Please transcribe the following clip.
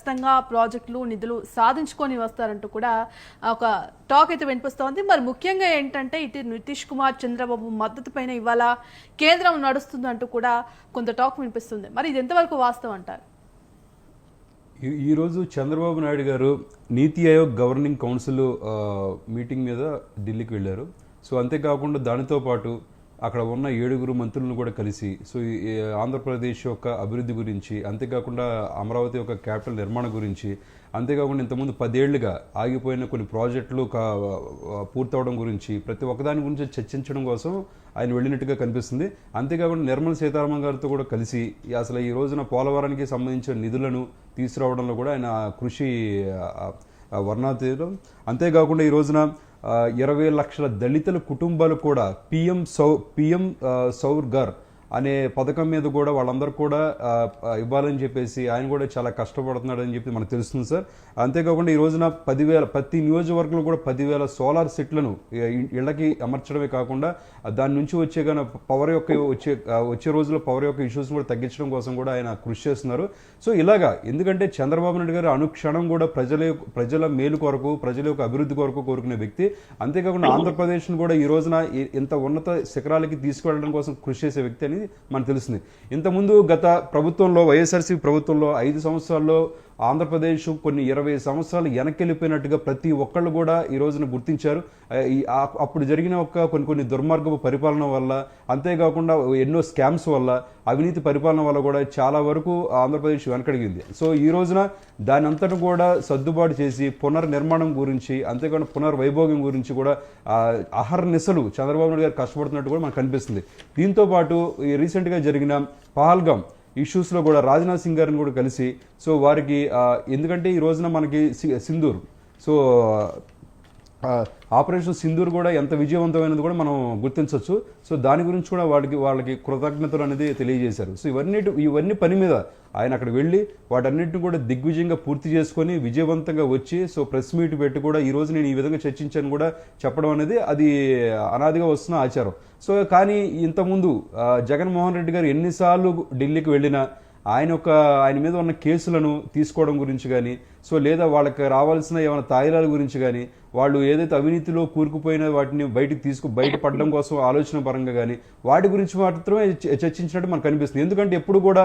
ఖచ్చితంగా ప్రాజెక్టులు నిధులు సాధించుకొని వస్తారంటూ కూడా ఒక టాక్ అయితే వినిపిస్తోంది. మరి ముఖ్యంగా ఏంటంటే ఇటు నితీష్ కుమార్ చంద్రబాబు మద్దతు పైన ఇవాళ కేంద్రం నడుస్తుందంటూ కూడా కొంత టాక్ వినిపిస్తుంది. మరి ఇది ఎంతవరకు వాస్తవం అంటారు? ఈరోజు చంద్రబాబు నాయుడు గారు నీతి ఆయోగ్ గవర్నింగ్ కౌన్సిల్ మీటింగ్ మీద ఢిల్లీకి వెళ్ళారు. సో అంతేకాకుండా దానితో పాటు అక్కడ ఉన్న 7 మంత్రులను కూడా కలిసి సో ఈ ఆంధ్రప్రదేశ్ యొక్క అభివృద్ధి గురించి, అంతేకాకుండా అమరావతి యొక్క క్యాపిటల్ నిర్మాణం గురించి, అంతేకాకుండా ఇంతకుముందు 10 ఏళ్లుగా ఆగిపోయిన కొన్ని ప్రాజెక్టులు పూర్తవడం గురించి ప్రతి ఒక్కదాని గురించి చర్చించడం కోసం ఆయన వెళ్ళినట్టుగా కనిపిస్తుంది. అంతేకాకుండా నిర్మలా సీతారామన్ గారితో కూడా కలిసి అసలు ఈ రోజున పోలవరానికి సంబంధించిన నిధులను తీసుకురావడంలో కూడా ఆయన కృషి వర్ణాతీతం. అంతేకాకుండా ఈ రోజున 20 లక్షల దళితుల కుటుంబాలు కూడా పిఎం సౌర్ ఘర్ అనే పథకం మీద కూడా వాళ్ళందరూ కూడా ఇవ్వాలని చెప్పేసి ఆయన కూడా చాలా కష్టపడుతున్నాడని చెప్పి మనకు తెలుస్తుంది సార్. అంతేకాకుండా ఈ రోజున 10,000 ప్రతి నియోజకవర్గంలో కూడా 10,000 సోలార్ సెట్లను ఇళ్లకి అమర్చడమే కాకుండా దాని నుంచి వచ్చే పవర్ యొక్క వచ్చే రోజుల్లో పవర్ యొక్క ఇష్యూస్ కూడా తగ్గించడం కోసం కూడా ఆయన కృషి చేస్తున్నారు. సో ఇలాగా ఎందుకంటే చంద్రబాబు నాయుడు గారు అనుక్షణం కూడా ప్రజల మేలు కొరకు, ప్రజల యొక్క అభివృద్ధి కొరకు కోరుకునే వ్యక్తి. అంతేకాకుండా ఆంధ్రప్రదేశ్ను కూడా ఈ రోజున ఇంత ఉన్నత శిఖరాలకి తీసుకువెళ్ళడం కోసం కృషి చేసే వ్యక్తి అని మనకు తెలుస్తుంది. ఇంతకుముందు గత ప్రభుత్వంలో, వైఎస్ఆర్సీపీ ప్రభుత్వంలో 5 సంవత్సరాల్లో ఆంధ్రప్రదేశ్ కొన్ని 20 సంవత్సరాలు వెనకెళ్ళిపోయినట్టుగా ప్రతి ఒక్కళ్ళు కూడా ఈ రోజున గుర్తించారు. అప్పుడు జరిగిన కొన్ని దుర్మార్గపు పరిపాలన వల్ల, అంతేకాకుండా ఎన్నో స్కామ్స్ వల్ల, అవినీతి పరిపాలన వల్ల కూడా చాలా వరకు ఆంధ్రప్రదేశ్ వెనకడిగింది. సో ఈ రోజున దాని అంతటా కూడా సర్దుబాటు చేసి పునర్నిర్మాణం గురించి, అంతేకాకుండా పునర్వైభోగం గురించి కూడా అహర్నిశలు చంద్రబాబు నాయుడు గారు కష్టపడుతున్నట్టు కూడా మనకు కనిపిస్తుంది. దీంతో పాటు రీసెంట్గా జరిగిన పహల్గామ్ ఇష్యూస్లో కూడా రాజ్నాథ్ సింగ్ గారిని కూడా కలిసి సో వారికి ఎందుకంటే ఈ రోజున మనకి సింధూర్ సో ఆపరేషన్ సింధూర్ కూడా ఎంత విజయవంతమైనది కూడా మనం గుర్తించవచ్చు. సో దాని గురించి కూడా వాళ్ళకి కృతజ్ఞతలు అనేది తెలియజేశారు. సో ఇవన్నీ పని మీద ఆయన అక్కడ వెళ్ళి వాటన్నిటిని కూడా దిగ్విజయంగా పూర్తి చేసుకొని విజయవంతంగా వచ్చి సో ప్రెస్ మీట్ పెట్టి కూడా ఈ రోజు నేను ఈ విధంగా చర్చించాను కూడా చెప్పడం అనేది అది అనాదిగా వస్తున్న ఆచారం. సో కానీ ఇంతకుముందు జగన్మోహన్ రెడ్డి గారు ఎన్నిసార్లు ఢిల్లీకి వెళ్ళినా ఆయన మీద ఉన్న కేసులను తీసుకోవడం గురించి కానీ, సో లేదా వాళ్ళకి రావాల్సిన ఏమైనా తాయిలాల గురించి కానీ, వాళ్ళు ఏదైతే అవినీతిలో కూరుకుపోయిన వాటిని బయటపడడం కోసం ఆలోచన పరంగా కానీ వాటి గురించి మాత్రమే చర్చించినట్టు మనకు కనిపిస్తుంది. ఎందుకంటే ఎప్పుడు కూడా